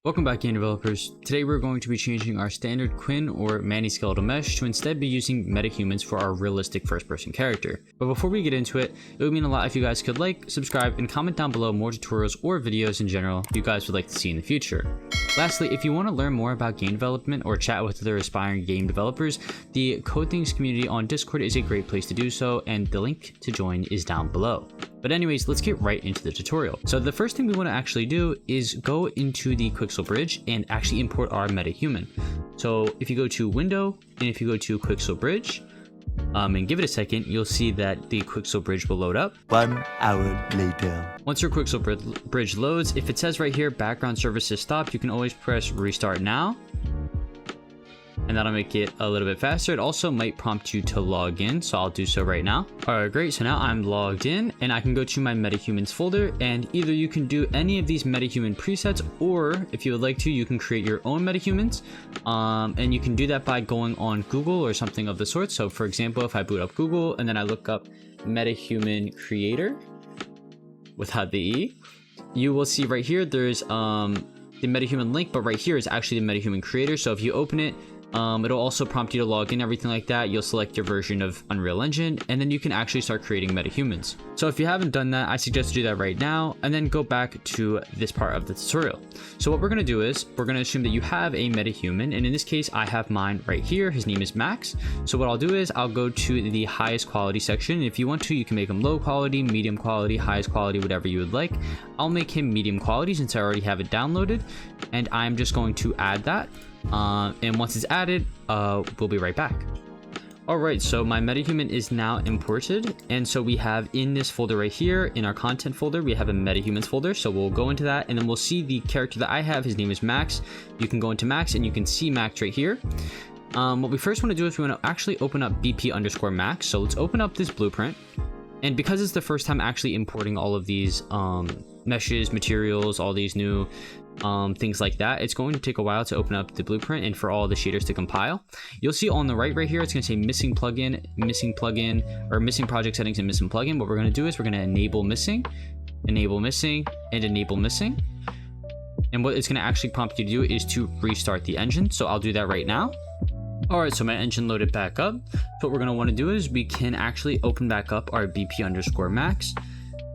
Welcome back, game developers. Today we're going to be changing our standard Quinn or Manny skeletal mesh to instead be using metahumans for our realistic first-person character. But before we get into it, it would mean a lot if you guys could like, subscribe, and comment down below more tutorials or videos in general you guys would like to see in the future. Lastly, if you want to learn more about game development or chat with other aspiring game developers, the Code Things community on Discord is a great place to do so, and the link to join is down below. But anyways, let's get right into the tutorial. So the first thing we want to actually do is go into the Quixel Bridge and actually import our metahuman. So if you go to Window and if you go to Quixel Bridge and give it a second, you'll see that the Quixel Bridge will load up. 1 hour later. Once your Quixel Bridge loads, if it says right here background services stopped, you can always press restart now. And that'll make it a little bit faster. It also might prompt you to log in, so I'll do so right now. All right, great. So now I'm logged in and I can go to my metahumans folder, and either you can do any of these metahuman presets, or if you would like to, you can create your own metahumans. And you can do that by going on Google or something of the sort. So for example, if I boot up Google and then I look up metahuman creator without the E, you will see right here, there's the metahuman link, but right here is actually the metahuman creator. So if you open it, it'll also prompt you to log in, everything like that. You'll select your version of Unreal Engine, and then you can actually start creating metahumans. So if you haven't done that, I suggest to do that right now, and then go back to this part of the tutorial. So what we're going to do is, we're going to assume that you have a metahuman, and in this case, I have mine right here. His name is Max. So what I'll do is, I'll go to the highest quality section. If you want to, you can make him low quality, medium quality, highest quality, whatever you would like. I'll make him medium quality since I already have it downloaded, and I'm just going to add that. And once it's added, we'll be right back. Alright, so my metahuman is now imported, and so we have in this folder right here, in our content folder, we have a metahumans folder. So we'll go into that, and then we'll see the character that I have. His name is Max. You can go into Max and you can see Max right here. What we first want to do is we want to actually open up BP_Max. So let's open up this blueprint. And because it's the first time actually importing all of these meshes, materials, all these new things like that, it's going to take a while to open up the blueprint and for all the shaders to compile. You'll see on the right here, it's going to say missing plugin, or missing project settings and missing plugin. What we're going to do is we're going to enable missing, and enable missing. And what it's going to actually prompt you to do is to restart the engine. So I'll do that right now. Alright, so my engine loaded back up. So what we're going to want to do is we can actually open back up our BP_Max,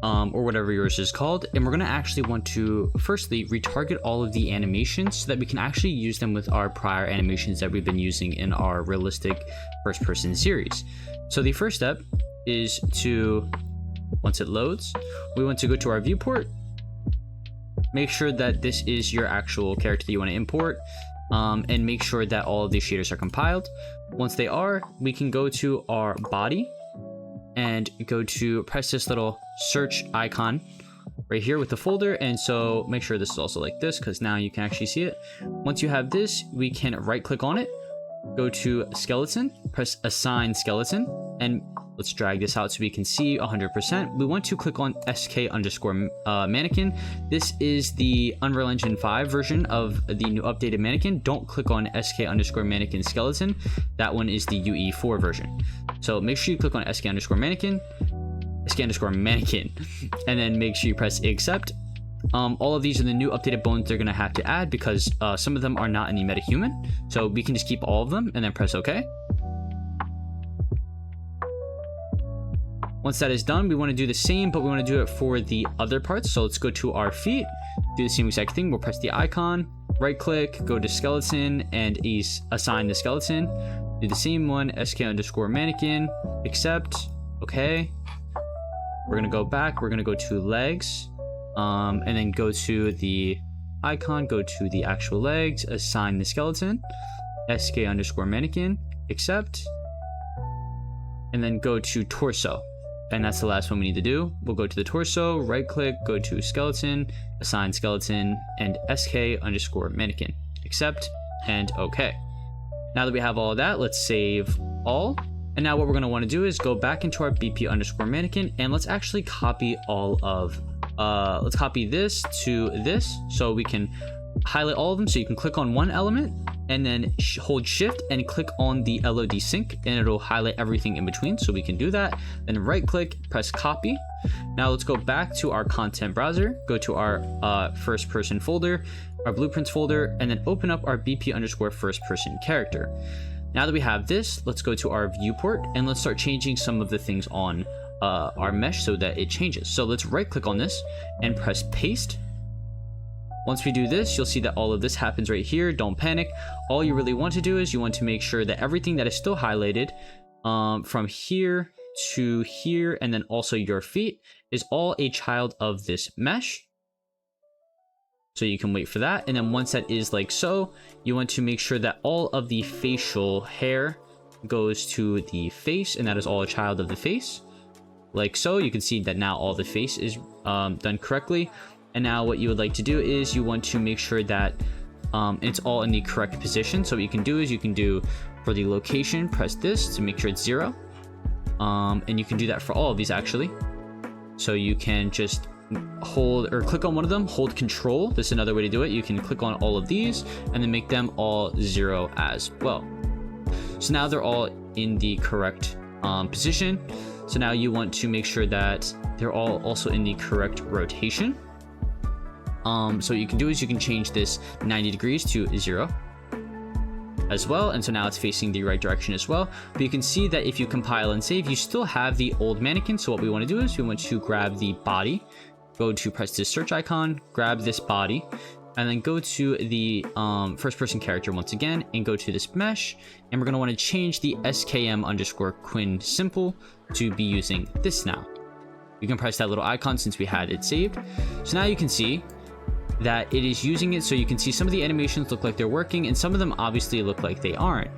or whatever yours is called. And we're going to actually want to firstly retarget all of the animations so that we can actually use them with our prior animations that we've been using in our realistic first person series. So the first step is to, once it loads, we want to go to our viewport, make sure that this is your actual character that you want to import. And make sure that all of these shaders are compiled. Once they are, we can go to our body and go to press this little search icon right here with the folder. And so make sure this is also like this, because now you can actually see it. Once you have this, we can right click on it, go to skeleton, press assign skeleton, and let's drag this out so we can see 100%. We want to click on sk_mannequin. This is the Unreal Engine 5 version of the new updated mannequin. Don't click on sk_mannequin skeleton. That one is the UE4 version. So make sure you click on sk_mannequin, and then make sure you press accept. All of these are the new updated bones they're going to have to add, because some of them are not in the metahuman. So we can just keep all of them and then press OK. Once that is done, we want to do the same, but we want to do it for the other parts. So let's go to our feet, do the same exact thing. We'll press the icon, right click, go to skeleton, and assign the skeleton. Do the same one, sk_mannequin, accept, okay. We're going to go back, we're going to go to legs, and then go to the icon, go to the actual legs, assign the skeleton, sk_mannequin, accept, and then go to torso. And that's the last one we need to do. We'll go to the torso, right click, go to skeleton, assign skeleton, and sk_mannequin, accept, and okay. Now that we have all of that, let's save all. And now what we're going to want to do is go back into our BP_mannequin, and let's actually copy all of, let's copy this to this, so we can highlight all of them. So you can click on one element and then hold shift and click on the LOD sync, and it'll highlight everything in between. So we can do that, then right click, press copy, Now let's go back to our content browser, go to our first person folder, our blueprints folder, and then open up our BP underscore first person character. Now that we have this, let's go to our viewport and let's start changing some of the things on our mesh so that it changes. So let's right click on this and press paste. Once we do this, you'll see that all of this happens right here. Don't panic. All you really want to do is you want to make sure that everything that is still highlighted from here to here, and then also your feet, is all a child of this mesh. So you can wait for that. And then once that is like so, you want to make sure that all of the facial hair goes to the face, and that is all a child of the face. Like so, you can see that now all the face is done correctly. And now what you would like to do is you want to make sure that it's all in the correct position. So what you can do is you can do for the location, press this to make sure it's 0. And you can do that for all of these actually. So you can just hold or click on one of them, hold control. This is another way to do it. You can click on all of these and then make them all 0 as well. So now they're all in the correct position. So now you want to make sure that they're all also in the correct rotation. So what you can do is you can change this 90 degrees to 0 as well, and so now it's facing the right direction as well. But you can see that if you compile and save, you still have the old mannequin. So what we want to do is we want to grab the body, go to press this search icon, grab this body, and then go to the first person character once again and go to this mesh, and we're going to want to change the skm underscore quinn simple to be using this now. You can press that little icon since we had it saved. So now you can see that it is using it. So you can see some of the animations look like they're working and some of them obviously look like they aren't.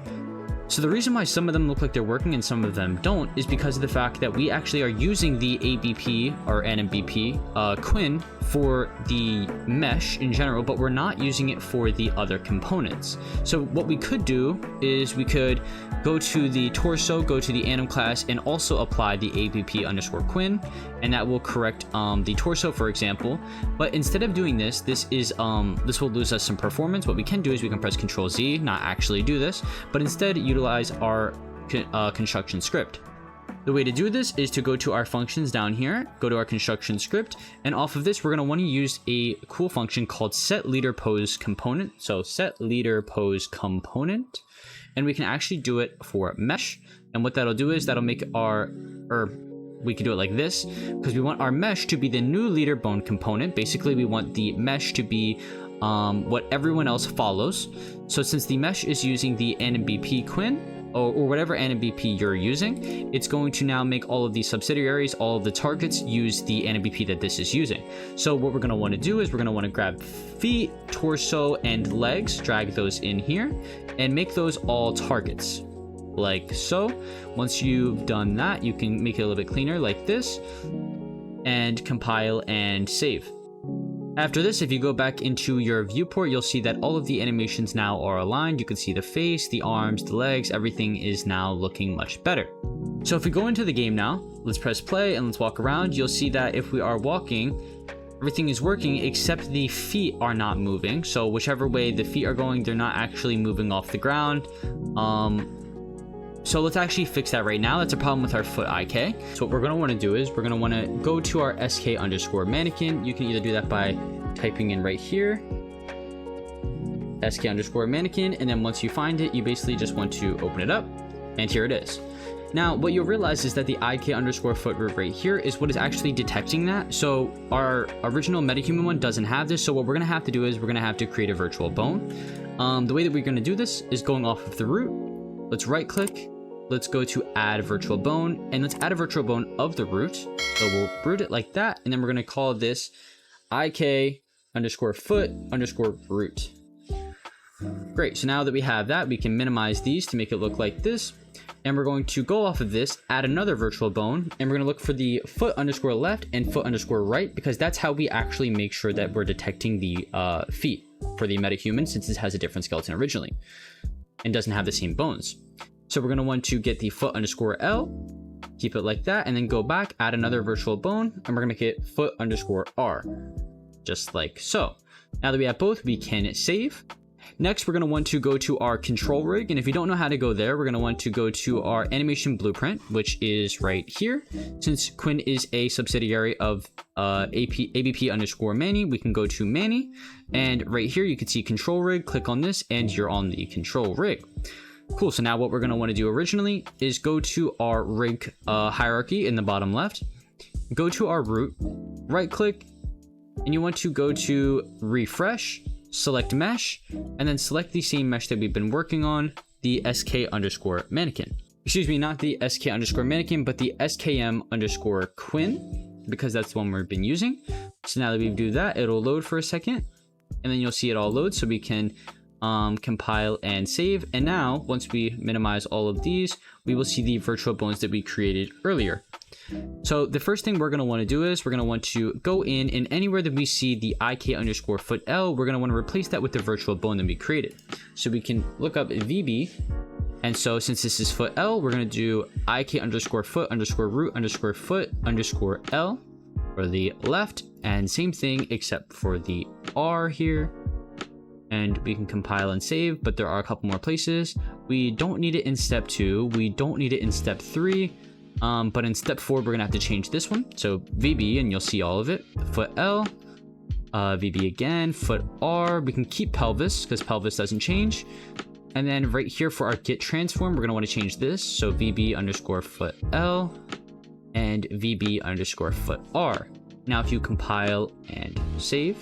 So the reason why some of them look like they're working and some of them don't is because of the fact that we actually are using the ABP or NMBP Quinn for the mesh in general, but we're not using it for the other components. So what we could do is we could go to the torso, go to the anim class, and also apply the ABP underscore Quinn, and that will correct the torso, for example. But instead of doing this, this will lose us some performance. What we can do is we can press Ctrl Z, not actually do this, but instead utilize our construction script. The way to do this is to go to our functions down here, go to our construction script, and off of this, we're going to want to use a cool function called set leader pose component. So set leader pose component, and we can actually do it for mesh. And what that'll do is that'll make we can do it like this because we want our mesh to be the new leader bone component. Basically, we want the mesh to be what everyone else follows. So since the mesh is using the NMBP Quinn, or whatever NMBP you're using, it's going to now make all of the subsidiaries, all of the targets, use the NMBP that this is using. So what we're going to want to do is we're going to want to grab feet, torso, and legs, drag those in here, and make those all targets, like so. Once you've done that, you can make it a little bit cleaner like this, and compile and save. After this, if you go back into your viewport, you'll see that all of the animations now are aligned. You can see the face, the arms, the legs, everything is now looking much better. So if we go into the game now, let's press play and let's walk around. You'll see that if we are walking, everything is working except the feet are not moving. So whichever way the feet are going, they're not actually moving off the ground. So let's actually fix that right now. That's a problem with our foot IK. So what we're going to want to do is we're going to want to go to our SK underscore mannequin. You can either do that by typing in right here, SK underscore mannequin. And then once you find it, you basically just want to open it up. And here it is. Now, what you'll realize is that the IK underscore foot root right here is what is actually detecting that. So our original Metahuman one doesn't have this. So what we're going to have to do is we're going to have to create a virtual bone. The way that we're going to do this is going off of the root. Let's right click. Let's go to add virtual bone, and let's add a virtual bone of the root. So we'll root it like that, and then we're going to call this IK underscore foot underscore root. Great. So now that we have that, we can minimize these to make it look like this. And we're going to go off of this, add another virtual bone, and we're going to look for the foot underscore left and foot underscore right, because that's how we actually make sure that we're detecting the feet for the Metahuman, since this has a different skeleton originally and doesn't have the same bones. So we're going to want to get the foot underscore L, keep it like that, and then go back, add another virtual bone, and we're going to make it foot underscore R, just like so. Now that we have both, we can save, Next, we're going to want to go to our control rig. And if you don't know how to go there, we're going to want to go to our animation blueprint, which is right here. Since Quinn is a subsidiary of ABP underscore Manny, we can go to Manny. And right here, you can see control rig. Click on this and you're on the control rig. Cool. So now what we're going to want to do originally is go to our rig hierarchy in the bottom left. Go to our root, right click, and you want to go to refresh. Select mesh, and then select the same mesh that we've been working on, the SK underscore mannequin. Excuse me, not the SK underscore mannequin, but the SKM underscore Quinn, because that's the one we've been using. So now that we do that, it'll load for a second, and then you'll see it all load so we can compile and save. And now, once we minimize all of these, we will see the virtual bones that we created earlier. So the first thing we're going to want to do is we're going to want to go in and anywhere that we see the IK underscore foot L, we're going to want to replace that with the virtual bone that we created. So we can look up VB. And so since this is foot L, we're going to do IK underscore foot underscore root underscore foot underscore L for the left. And same thing except for the R here. And we can compile and save, but there are a couple more places. We don't need it in step 2. We don't need it in step 3. But in step 4, we're going to have to change this one. So VB, and you'll see all of it. Foot L, VB again, foot R. We can keep pelvis because pelvis doesn't change. And then right here for our git transform, we're going to want to change this. So VB underscore foot L and VB underscore foot R. Now, if you compile and save,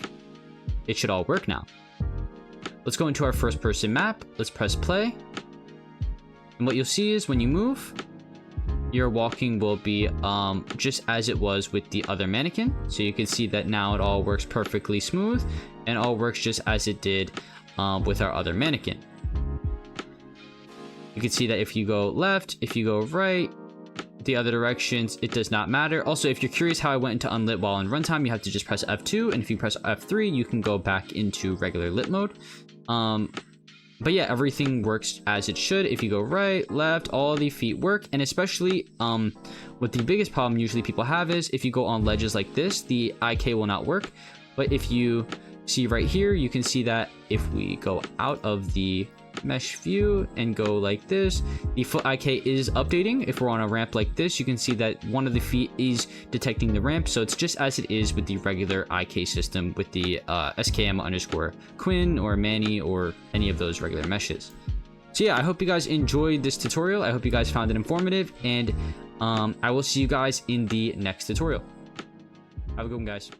it should all work now. Let's go into our first person map. Let's press play. And what you'll see is when you move, your walking will be just as it was with the other mannequin. So you can see that now it all works perfectly smooth and all works just as it did with our other mannequin. You can see that if you go left, if you go right, the other directions, it does not matter. Also, if you're curious how I went into unlit while in runtime, you have to just press F2. And if you press F3, you can go back into regular lit mode. But yeah, everything works as it should. If you go right, left, all the feet work. And especially what the biggest problem usually people have is if you go on ledges like this, the IK will not work. But if you see right here, you can see that if we go out of the mesh view and go like this, the foot IK is updating. If we're on a ramp like this, you can see that one of the feet is detecting the ramp. So it's just as it is with the regular IK system with the SKM underscore Quinn or Manny or any of those regular meshes. So yeah, I hope you guys enjoyed this tutorial. I hope you guys found it informative, and I will see you guys in the next tutorial. Have a good one, guys.